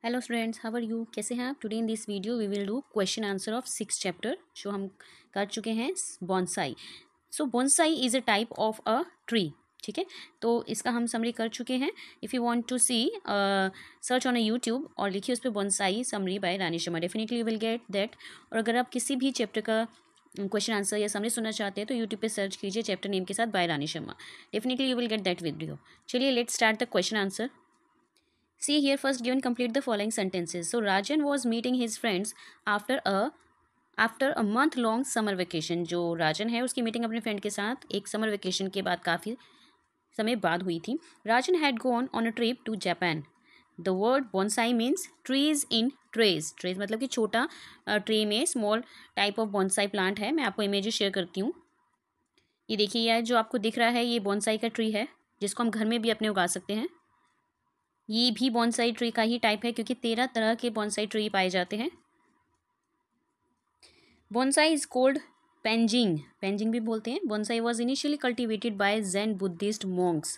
Hello students, how are you? कैसे हैं आप? Today in this video we will do question answer of 6 chapter जो हम कर चुके हैं bonsai. So bonsai is a type of a tree. ठीक है, तो इसका हम समरी कर चुके हैं। If you want to see search on a YouTube और लिखिए उस पर bonsai summary by Rani Sharma, definitely you will get that. और अगर आप किसी भी चैप्टर का क्वेश्चन आंसर या समरी सुनना चाहते हैं तो यूट्यूब पे सर्च कीजिए चैप्टर नेम के साथ by Rani Sharma, definitely you will get that video. चलिए let's start the question answer. See here, first given, complete the following sentences. So Rajan was meeting his friends after a month long summer vacation. जो राजन है उसकी meeting अपने friend के साथ एक summer vacation के बाद काफ़ी समय बाद हुई थी। Rajan had gone on a trip to Japan. The word bonsai means trees in trays. Trays मतलब कि छोटा ट्री में small type of bonsai plant है। मैं आपको इमेजेस शेयर करती हूँ। ये देखिए, यह जो आपको दिख रहा है ये बॉन्साई का ट्री है जिसको हम घर में भी अपने उगा सकते हैं। ये भी बॉन्साई ट्री का ही टाइप है क्योंकि 13 तरह के बॉन्साई ट्री पाए जाते हैं। Bonsai is called penjing, penjing भी बोलते हैं। Bonsai was initially cultivated by Zen Buddhist monks.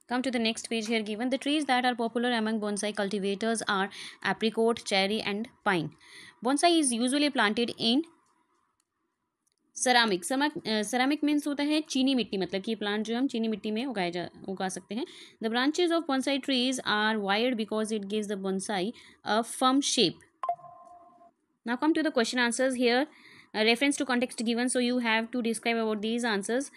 Come to the next page here given. The trees that are popular among bonsai cultivators are apricot, cherry and pine. Bonsai is usually planted in ceramic. Ceramic means होता है चीनी मिट्टी, मतलब कि ये plant जो हम चीनी मिट्टी में उगा सकते हैं। The branches of bonsai trees are wired because it gives the bonsai a firm shape. Now come to the question answers here. Reference to context given, so you have to describe about these answers.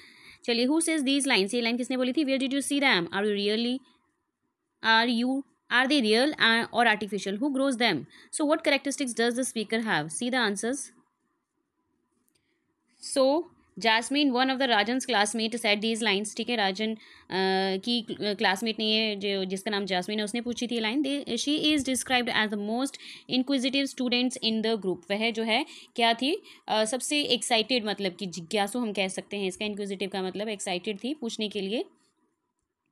चलिए, who says these lines, ये line किसने बोली थी? Where did you see them? Are you really are they real और artificial? Who grows them? So what characteristics does the speaker have? See the answers. So Jasmine, one of the Rajan's classmate, set these lines. ठीक है, राजन की classmate नहीं है जो जिसका नाम jasmine है, उसने पूछी थी line. They she is described as the most inquisitive students in the group. वह जो है क्या थी? सबसे एक्साइटेड, मतलब कि जिज्ञासु हम कह सकते हैं इसका। इंक्विजिटिव का मतलब एक्साइटेड थी पूछने के लिए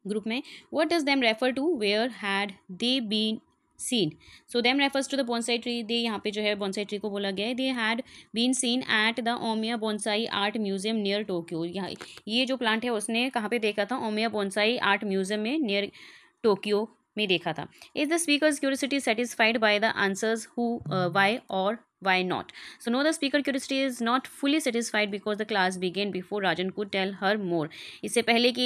ग्रुप में। What does them refer to? Where had they been seen? So them refers to the bonsai tree. They यहाँ पे जो है बॉन्साई ट्री को बोला गया है। They had been seen at the Omiya bonsai art museum near Tokyo. यहाँ ये जो प्लांट है उसने कहाँ पे देखा था? ओमिया बॉन्साई आर्ट म्यूजियम में नियर टोक्यो में देखा था। Is the speaker's curiosity satisfied by the answers who, why और why not? So no, the speaker curiosity is not fully satisfied because the class began before Rajan could tell her more. इससे पहले कि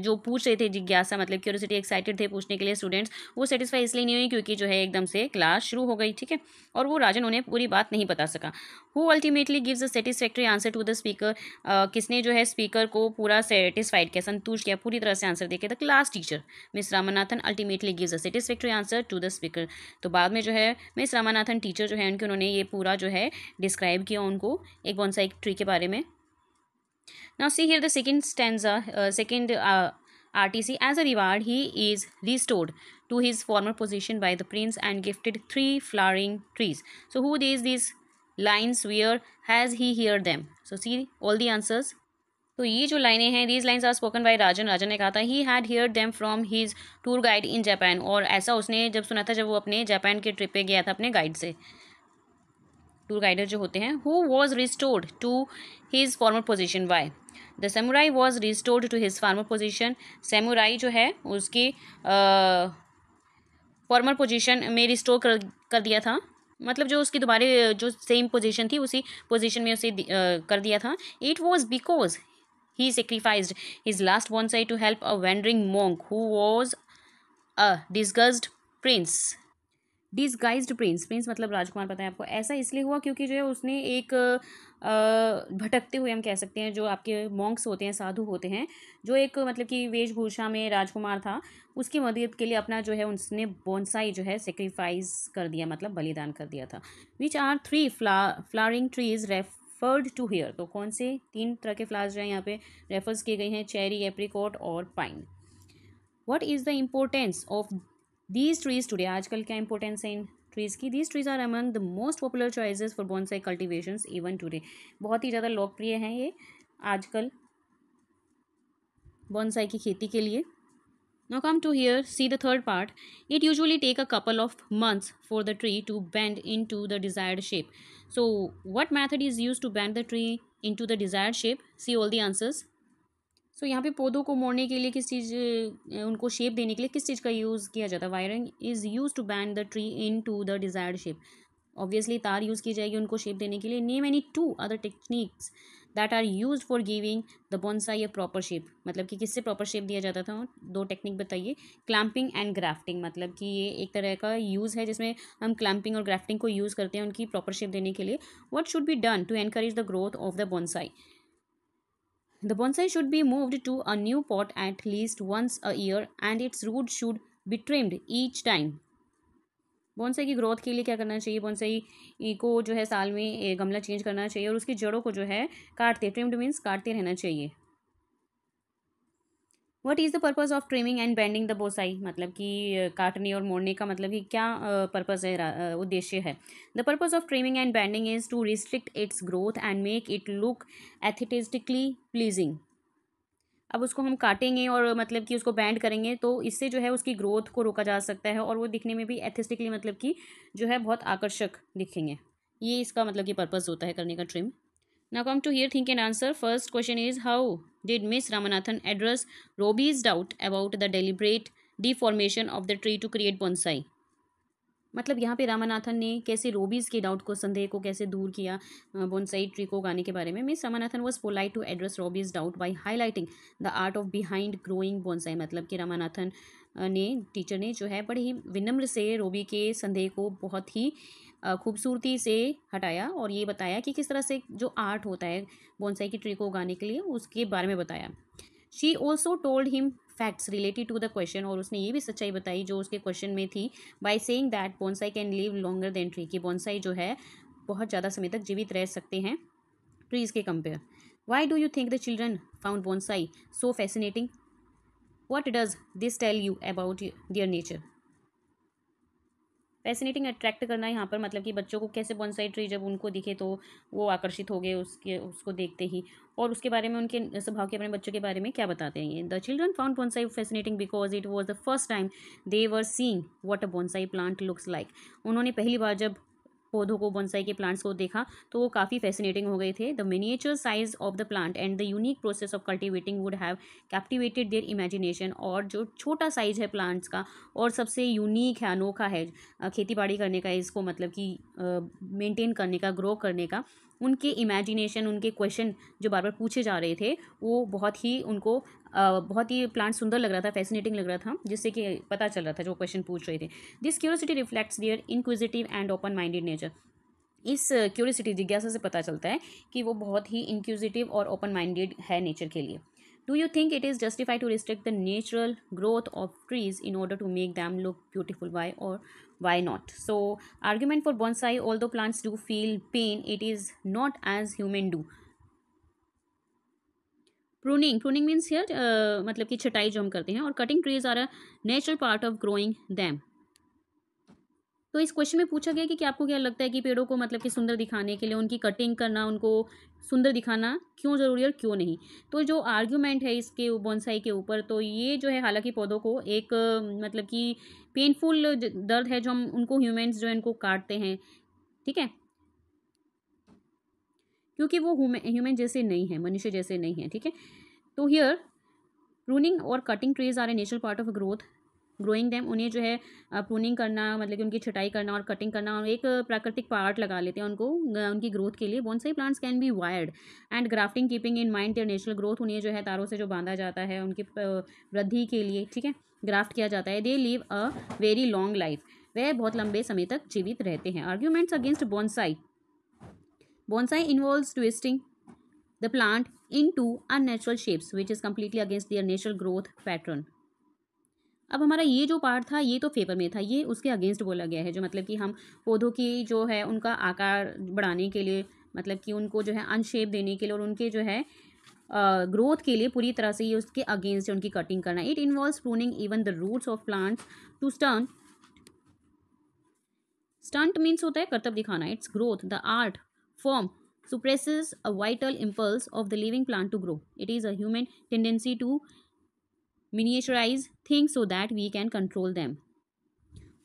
जो पूछ रहे थे जिज्ञासा, मतलब क्यूरियोसिटी, एक्साइटेड थे पूछने के लिए स्टूडेंट्स, वो सेटिस्फाई इसलिए नहीं हुई क्योंकि जो है एकदम से क्लास शुरू हो गई। ठीक है, और वो राजन उन्हें पूरी बात नहीं बता सका। Who ultimately gives a satisfactory answer to the speaker? किसने जो है स्पीकर को पूरा सेटिस्फाइड किया, संतुष्ट किया, पूरी तरह से आंसर देके? The class teacher Miss Ramanathan ultimately gives a satisfactory answer to the speaker. तो बाद में जो है मिस रामानाथन टीचर जो है उनके, उन्होंने ये पूरा जो है डिस्क्राइब किया उनको एक बॉन्साई ट्री के बारे में। Now see here the second stanza, second RTC. As a reward, he is restored to his former position by the prince and gifted 3 flowering trees. So who these lines? Where has he heard them? So see all the answers. तो ये जो लाइनें हैं, these lines are spoken by Rajan. Rajan ने कहा था he had hear them from his tour guide in Japan. और ऐसा उसने जब सुना था जब वो अपने जापान के ट्रिप पे गया था अपने गाइड से, टूर गाइडर जो होते हैं। Who was restored to his former position? Why? The samurai was restored to his former position. Samurai जो है उसकी फॉर्मर पोजीशन में रिस्टोर कर दिया था, मतलब जो उसकी दोबारा जो सेम पोजीशन थी उसी पोजीशन में उसे कर दिया था। It was because he sacrificed his last bonsai to help a wandering monk who was a disguised prince. Disguised prince, prince मतलब राजकुमार, पता है आपको। ऐसा इसलिए हुआ क्योंकि जो है उसने एक भटकते हुए हम कह सकते हैं, जो आपके मॉन्क्स होते हैं, साधु होते हैं, जो एक मतलब कि वेशभूषा में राजकुमार था, उसकी मदद के लिए अपना जो है उसने बोनसाई जो है सेक्रीफाइस कर दिया, मतलब बलिदान कर दिया था। Which are 3 flowering trees referred to here? तो कौन से 3 तरह के फ्लावर्स जो है यहाँ पे रेफर्स किए गए हैं? चेरी, एप्रिकॉट और pine. What is the importance of these trees today? आजकल क्या इंपॉर्टेंस है इन ट्रीज़ की? These trees are among the most popular choices for bonsai cultivations even today. बहुत ही ज़्यादा लोकप्रिय हैं ये आजकल बॉन्साई की खेती के लिए। Now come to here, see the third part. It usually take a couple of months for the tree to bend into the desired shape. So what method is used to bend the tree into the desired shape? See all the answers. सो यहाँ पे पौधों को मोड़ने के लिए किस चीज़, उनको shape देने के लिए किस चीज़ का यूज़ किया जाता है? Wiring is used to bend the tree into the desired shape. Obviously तार यूज़ की जाएगी उनको शेप देने के लिए। Name any two other techniques that are used for giving the bonsai a proper shape. मतलब कि किससे प्रॉपर शेप दिया जाता था? दो टेक्निक बताइए। क्लैंपिंग एंड ग्राफ्टिंग, मतलब कि ये एक तरह का यूज़ है जिसमें हम क्लैंपिंग और ग्राफ्टिंग को यूज़ करते हैं उनकी प्रॉपर शेप देने के लिए। What should be done to encourage the growth of the bonsai? The bonsai should be moved to a new pot at least once a year and its roots should be trimmed each time. Bonsai की growth के लिए क्या करना चाहिए? Bonsai को जो है साल में गमला चेंज करना चाहिए और उसकी जड़ों को जो है काटते, ट्रिम्ड मीन्स काटते रहना चाहिए। What is the purpose of trimming and bending the bonsai? मतलब कि काटने और मोड़ने का मतलब कि क्या पर्पज़ है, उद्देश्य है? The purpose of trimming and bending is to restrict its growth and make it look aesthetically pleasing. अब उसको हम काटेंगे और मतलब कि उसको बैंड करेंगे तो इससे जो है उसकी ग्रोथ को रोका जा सकता है और वो दिखने में भी एस्थेटिकली मतलब कि जो है बहुत आकर्षक दिखेंगे। ये इसका मतलब कि पर्पस होता है करने का trim. Now come to here think and answer. First question is how did miss Ramanathan address Robbie's doubt about the deliberate deformation of the tree to create bonsai? मतलब यहाँ पे रामानाथन ने कैसे रोबीज के डाउट को, संदेह को कैसे दूर किया बोनसाई ट्री को उगाने के बारे में। Miss Ramanathan was polite to address Robbie's doubt by highlighting the art of behind growing bonsai. मतलब कि रामानाथन ने, टीचर ने जो है बड़े ही विनम्र से रोबी के संदेह को बहुत ही खूबसूरती से हटाया और ये बताया कि किस तरह से जो आर्ट होता है बोनसाई की ट्री को उगाने के लिए उसके बारे में बताया। She also told him facts related to the question, और उसने ये भी सच्चाई बताई जो उसके क्वेश्चन में थी, by saying that bonsai can live longer than tree, कि बोनसाई जो है बहुत ज़्यादा समय तक जीवित रह सकते हैं ट्रीज के compare. Why do you think the children found bonsai so fascinating? What does this tell you about their nature? Fascinating, attract करना यहाँ पर मतलब कि बच्चों को कैसे बोनसाई ट्री जब उनको दिखे तो वो आकर्षित हो गए उसको देखते ही, और उसके बारे में उनके स्वभाव के, अपने बच्चों के बारे में क्या बताते हैं ये। The children found bonsai fascinating because it was the first time they were seeing what a bonsai plant looks like. उन्होंने पहली बार जब पौधों को, बोनसाई के प्लांट्स को देखा तो वो काफ़ी फैसिनेटिंग हो गए थे। The miniature size of the plant and the unique process of cultivating would have captivated there imagination. और जो छोटा साइज है प्लांट्स का और सबसे यूनिक है, अनोखा है खेती बाड़ी करने का, इसको मतलब कि मेंटेन करने का, ग्रो करने का, उनके इमेजिनेशन, उनके क्वेश्चन जो बार बार पूछे जा रहे थे वो बहुत ही उनको बहुत ही प्लांट सुंदर लग रहा था, फैसिनेटिंग लग रहा था, जिससे कि पता चल रहा था जो क्वेश्चन पूछ रहे थे। This curiosity reflects their inquisitive and open minded nature. इस क्यूरियोसिटी, जिज्ञासा से पता चलता है कि वो बहुत ही इंक्विजिटिव और ओपन माइंडेड है नेचर के लिए। Do you think it is justified to restrict the natural growth of trees in order to make them look beautiful? Why और why not? So argument for bonsai: although plants do feel pain, it is not as human do. Pruning means here मतलब कि छटाई जो हम करते हैं, और cutting trees are a natural part of growing them. तो इस क्वेश्चन में पूछा गया कि आपको क्या लगता है कि पेड़ों को मतलब कि सुंदर दिखाने के लिए उनकी कटिंग करना, उनको सुंदर दिखाना क्यों ज़रूरी है और क्यों नहीं? तो जो आर्ग्यूमेंट है इसके बोनसाई के ऊपर, तो ये जो है हालांकि पौधों को एक मतलब कि पेनफुल दर्द है जो हम उनको, ह्यूमन्स जो है इनको काटते हैं, ठीक है, क्योंकि वो ह्यूमन जैसे नहीं है, मनुष्य जैसे नहीं है, ठीक है। तो हियर प्रूनिंग और cutting trees are a natural part of growth growing them. उन्हें जो है प्रूनिंग करना मतलब कि उनकी छटाई करना और कटिंग करना, और एक प्राकृतिक पार्ट लगा लेते हैं उनको उनकी ग्रोथ के लिए। Bonsai plants can be wired and grafting keeping in mind there natural growth. उन्हें जो है तारों से जो बांधा जाता है उनकी वृद्धि के लिए, ठीक है, ग्राफ्ट किया जाता है। They live a very long life, वह बहुत लंबे समय तक जीवित रहते हैं। Arguments against bonsai: bonsai involves twisting the plant into unnatural shapes which is completely against their natural growth pattern. अब हमारा ये जो पार्ट था ये तो फेवर में था, ये उसके अगेंस्ट बोला गया है, जो मतलब कि हम पौधों की जो है उनका आकार बढ़ाने के लिए, मतलब कि उनको जो है अनशेप देने के लिए और उनके जो है ग्रोथ के लिए पूरी तरह से ये उसके अगेंस्ट है उनकी कटिंग करना। It involves pruning even the roots of plants to stern. Stunt means होता है करतब दिखाना। It's growth the art form suppresses a vital impulse of the living plant to grow. It is a human tendency to miniaturize things so that we can control them.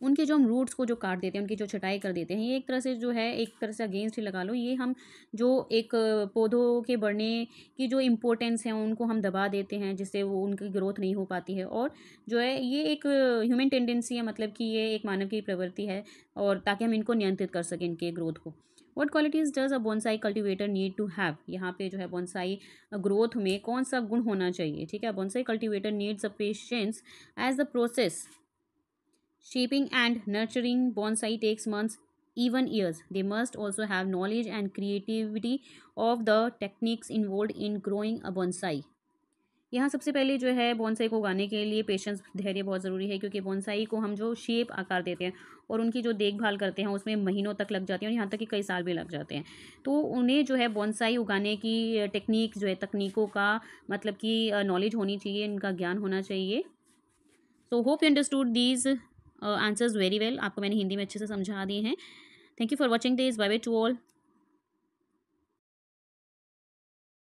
उनके जो हम roots को जो काट देते हैं, उनकी जो छटाई कर देते हैं, ये एक तरह से जो है, एक तरह से अगेंस्ट ही लगा लो, ये हम जो एक पौधों के बढ़ने की जो इम्पोर्टेंस है उनको हम दबा देते हैं, जिससे वो उनकी ग्रोथ नहीं हो पाती है। और जो है ये एक ह्यूमन टेंडेंसी है, मतलब कि ये एक मानव की प्रवृत्ति है, और ताकि हम इनको नियंत्रित कर सकें, इनके ग्रोथ को। What qualities does a bonsai cultivator need to have, यहाँ पे जो है बोनसाई ग्रोथ में कौन सा गुण होना चाहिए, ठीक है। Bonsai cultivator needs a patience as the process shaping and nurturing bonsai takes months, even years. They must also have knowledge and creativity of the techniques involved in growing a bonsai. यहाँ सबसे पहले जो है bonsai को उगाने के लिए patience, धैर्य बहुत ज़रूरी है, क्योंकि बोनसाई को हम जो शेप आकार देते हैं और उनकी जो देखभाल करते हैं उसमें महीनों तक लग जाती है, और यहाँ तक कि कई साल भी लग जाते हैं। तो उन्हें जो है बोनसाई उगाने की टेक्निक जो है, तकनीकों का मतलब कि नॉलेज होनी चाहिए, इनका ज्ञान होना चाहिए। So hope you understood these answers very well. आपको मैंने हिंदी में अच्छे से समझा दिए हैं। Thank you for watching this. Bye bye to all.